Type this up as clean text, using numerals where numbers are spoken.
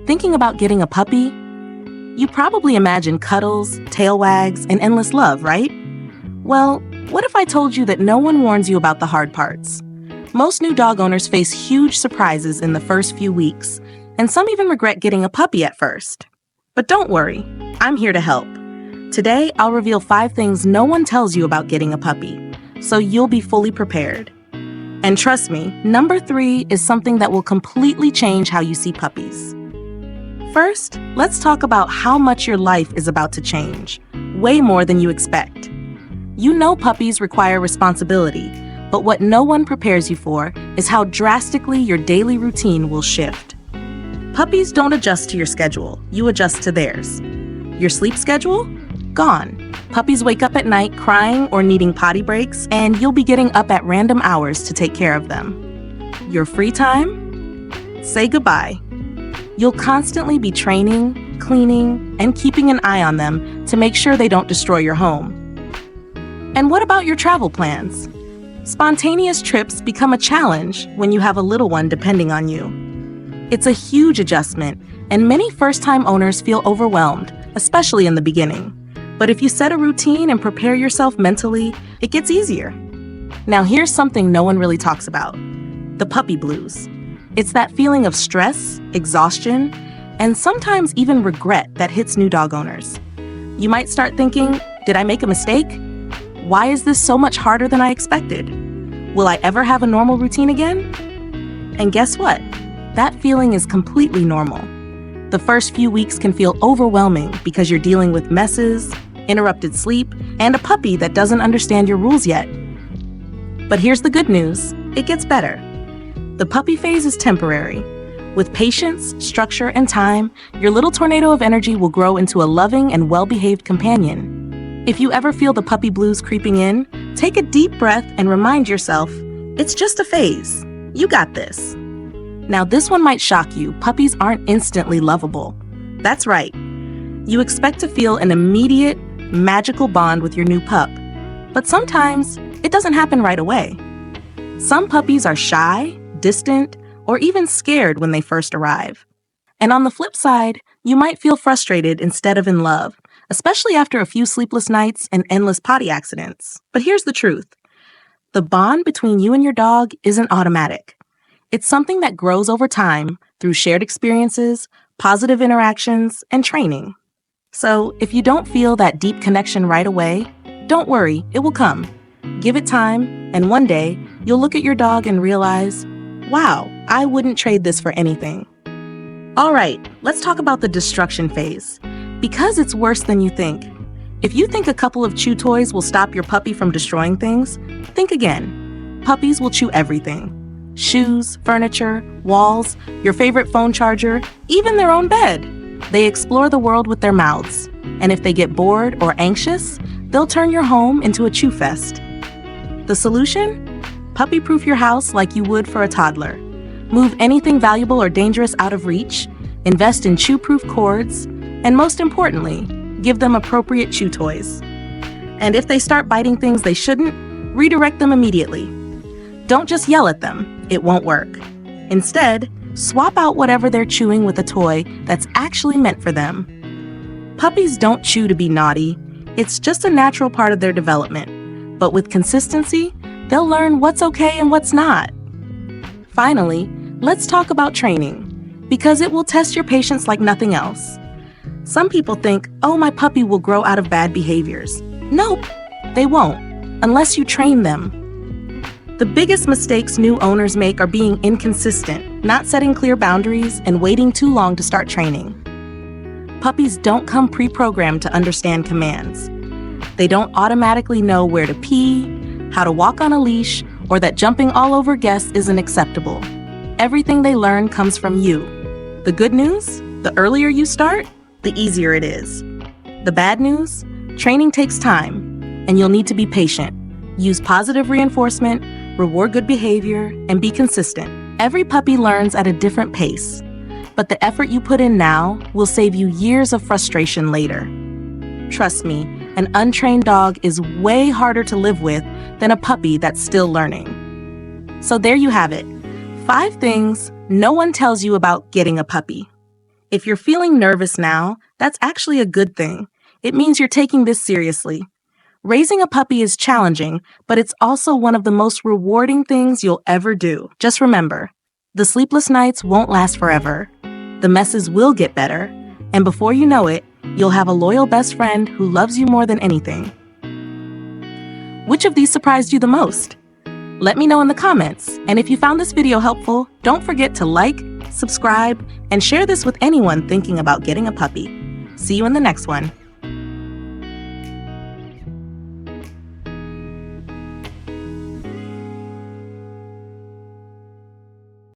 Thinking about getting a puppy? You probably imagine cuddles, tail wags, and endless love, right? Well, what if I told you that no one warns you about the hard parts? Most new dog owners face huge surprises in the first few weeks, and some even regret getting a puppy at first. But don't worry, I'm here to help. Today, I'll reveal 5 things no one tells you about getting a puppy, so you'll be fully prepared. And trust me, number 3 is something that will completely change how you see puppies. First, let's talk about how much your life is about to change, way more than you expect. You know puppies require responsibility, but what no one prepares you for is how drastically your daily routine will shift. Puppies don't adjust to your schedule, you adjust to theirs. Your sleep schedule? Gone. Puppies wake up at night crying or needing potty breaks, and you'll be getting up at random hours to take care of them. Your free time? Say goodbye. You'll constantly be training, cleaning, and keeping an eye on them to make sure they don't destroy your home. And what about your travel plans? Spontaneous trips become a challenge when you have a little one depending on you. It's a huge adjustment, and many first-time owners feel overwhelmed, especially in the beginning. But if you set a routine and prepare yourself mentally, it gets easier. Now here's something no one really talks about: the puppy blues. It's that feeling of stress, exhaustion, and sometimes even regret that hits new dog owners. You might start thinking, did I make a mistake? Why is this so much harder than I expected? Will I ever have a normal routine again? And guess what? That feeling is completely normal. The first few weeks can feel overwhelming because you're dealing with messes, interrupted sleep, and a puppy that doesn't understand your rules yet. But here's the good news: it gets better. The puppy phase is temporary. With patience, structure, and time, your little tornado of energy will grow into a loving and well-behaved companion. If you ever feel the puppy blues creeping in, take a deep breath and remind yourself, it's just a phase. You got this. Now this one might shock you: puppies aren't instantly lovable. That's right. You expect to feel an immediate, magical bond with your new pup. But sometimes, it doesn't happen right away. Some puppies are shy, distant, or even scared when they first arrive. And on the flip side, you might feel frustrated instead of in love, especially after a few sleepless nights and endless potty accidents. But here's the truth: the bond between you and your dog isn't automatic. It's something that grows over time through shared experiences, positive interactions, and training. So if you don't feel that deep connection right away, don't worry, it will come. Give it time, and one day, you'll look at your dog and realize, wow, I wouldn't trade this for anything. All right, let's talk about the destruction phase, because it's worse than you think. If you think a couple of chew toys will stop your puppy from destroying things, think again. Puppies will chew everything: shoes, furniture, walls, your favorite phone charger, even their own bed. They explore the world with their mouths, and if they get bored or anxious, they'll turn your home into a chew fest. The solution? Puppy-proof your house like you would for a toddler. Move anything valuable or dangerous out of reach, invest in chew-proof cords, and most importantly, give them appropriate chew toys. And if they start biting things they shouldn't, redirect them immediately. Don't just yell at them, it won't work. Instead, swap out whatever they're chewing with a toy that's actually meant for them. Puppies don't chew to be naughty, it's just a natural part of their development. But with consistency, they'll learn what's okay and what's not. Finally, let's talk about training, because it will test your patience like nothing else. Some people think, oh, my puppy will grow out of bad behaviors. Nope, they won't, unless you train them. The biggest mistakes new owners make are being inconsistent, not setting clear boundaries, and waiting too long to start training. Puppies don't come pre-programmed to understand commands. They don't automatically know where to pee, how to walk on a leash, or that jumping all over guests isn't acceptable. Everything they learn comes from you. The good news? The earlier you start, the easier it is. The bad news? Training takes time, and you'll need to be patient. Use positive reinforcement, reward good behavior, and be consistent. Every puppy learns at a different pace, but the effort you put in now will save you years of frustration later. Trust me, an untrained dog is way harder to live with than a puppy that's still learning. So there you have it, 5 things no one tells you about getting a puppy. If you're feeling nervous now, that's actually a good thing. It means you're taking this seriously. Raising a puppy is challenging, but it's also one of the most rewarding things you'll ever do. Just remember, the sleepless nights won't last forever. The messes will get better, and before you know it, you'll have a loyal best friend who loves you more than anything. Which of these surprised you the most? Let me know in the comments, and if you found this video helpful, don't forget to like, subscribe, and share this with anyone thinking about getting a puppy. See you in the next one.